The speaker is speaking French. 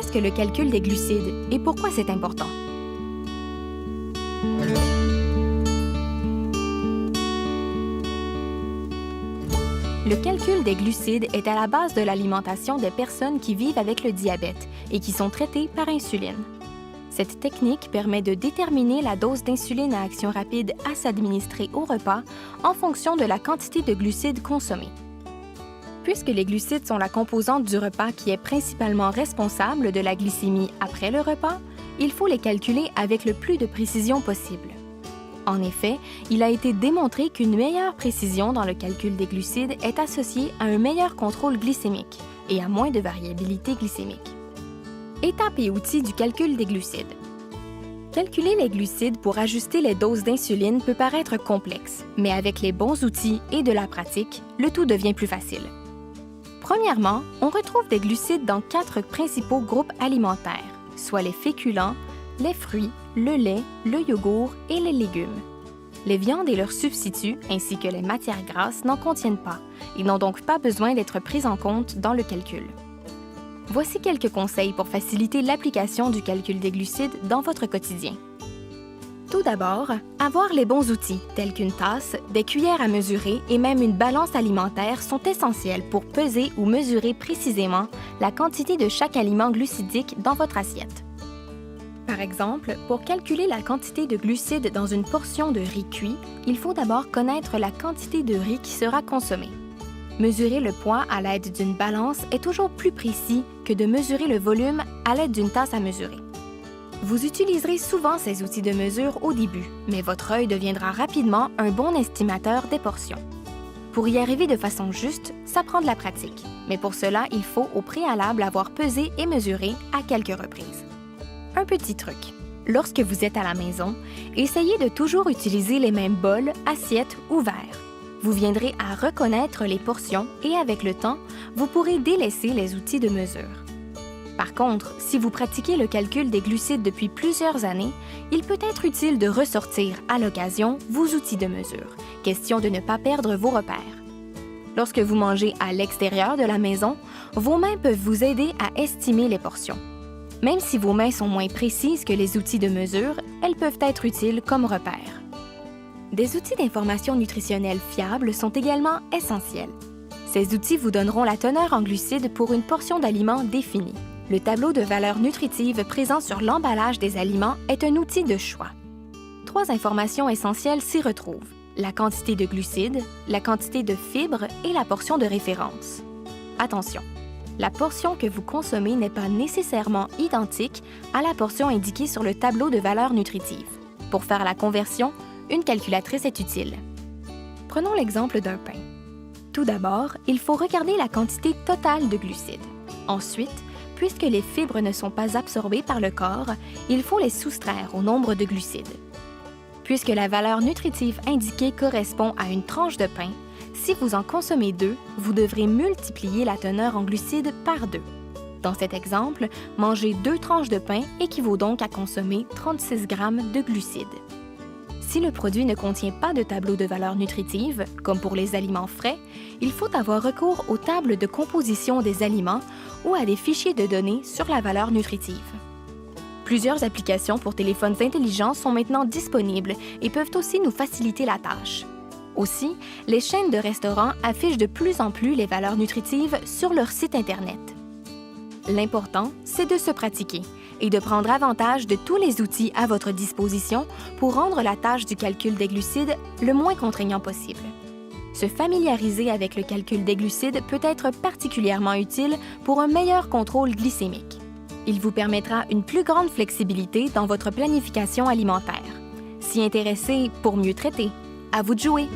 Qu'est-ce que le calcul des glucides et pourquoi c'est important? Le calcul des glucides est à la base de l'alimentation des personnes qui vivent avec le diabète et qui sont traitées par insuline. Cette technique permet de déterminer la dose d'insuline à action rapide à s'administrer au repas en fonction de la quantité de glucides consommés. Puisque les glucides sont la composante du repas qui est principalement responsable de la glycémie après le repas, il faut les calculer avec le plus de précision possible. En effet, il a été démontré qu'une meilleure précision dans le calcul des glucides est associée à un meilleur contrôle glycémique et à moins de variabilité glycémique. Étapes et outils du calcul des glucides. Calculer les glucides pour ajuster les doses d'insuline peut paraître complexe, mais avec les bons outils et de la pratique, le tout devient plus facile. Premièrement, on retrouve des glucides dans 4 principaux groupes alimentaires, soit les féculents, les fruits, le lait, le yogourt et les légumes. Les viandes et leurs substituts, ainsi que les matières grasses, n'en contiennent pas et n'ont donc pas besoin d'être pris en compte dans le calcul. Voici quelques conseils pour faciliter l'application du calcul des glucides dans votre quotidien. Tout d'abord, avoir les bons outils, tels qu'une tasse, des cuillères à mesurer et même une balance alimentaire sont essentiels pour peser ou mesurer précisément la quantité de chaque aliment glucidique dans votre assiette. Par exemple, pour calculer la quantité de glucides dans une portion de riz cuit, il faut d'abord connaître la quantité de riz qui sera consommée. Mesurer le poids à l'aide d'une balance est toujours plus précis que de mesurer le volume à l'aide d'une tasse à mesurer. Vous utiliserez souvent ces outils de mesure au début, mais votre œil deviendra rapidement un bon estimateur des portions. Pour y arriver de façon juste, ça prend de la pratique, mais pour cela, il faut au préalable avoir pesé et mesuré à quelques reprises. Un petit truc. Lorsque vous êtes à la maison, essayez de toujours utiliser les mêmes bols, assiettes ou verres. Vous viendrez à reconnaître les portions et avec le temps, vous pourrez délaisser les outils de mesure. Par contre, si vous pratiquez le calcul des glucides depuis plusieurs années, il peut être utile de ressortir à l'occasion vos outils de mesure, question de ne pas perdre vos repères. Lorsque vous mangez à l'extérieur de la maison, vos mains peuvent vous aider à estimer les portions. Même si vos mains sont moins précises que les outils de mesure, elles peuvent être utiles comme repères. Des outils d'information nutritionnelle fiables sont également essentiels. Ces outils vous donneront la teneur en glucides pour une portion d'aliments définie. Le tableau de valeurs nutritives présent sur l'emballage des aliments est un outil de choix. 3 informations essentielles s'y retrouvent: la quantité de glucides, la quantité de fibres et la portion de référence. Attention! La portion que vous consommez n'est pas nécessairement identique à la portion indiquée sur le tableau de valeurs nutritives. Pour faire la conversion, une calculatrice est utile. Prenons l'exemple d'un pain. Tout d'abord, il faut regarder la quantité totale de glucides. Ensuite, puisque les fibres ne sont pas absorbées par le corps, il faut les soustraire au nombre de glucides. Puisque la valeur nutritive indiquée correspond à une tranche de pain, si vous en consommez 2, vous devrez multiplier la teneur en glucides par 2. Dans cet exemple, manger 2 tranches de pain équivaut donc à consommer 36 g de glucides. Si le produit ne contient pas de tableau de valeurs nutritives, comme pour les aliments frais, il faut avoir recours aux tables de composition des aliments ou à des fichiers de données sur la valeur nutritive. Plusieurs applications pour téléphones intelligents sont maintenant disponibles et peuvent aussi nous faciliter la tâche. Aussi, les chaînes de restaurants affichent de plus en plus les valeurs nutritives sur leur site Internet. L'important, c'est de se pratiquer et de prendre avantage de tous les outils à votre disposition pour rendre la tâche du calcul des glucides le moins contraignant possible. Se familiariser avec le calcul des glucides peut être particulièrement utile pour un meilleur contrôle glycémique. Il vous permettra une plus grande flexibilité dans votre planification alimentaire. S'y intéresser pour mieux traiter. À vous de jouer!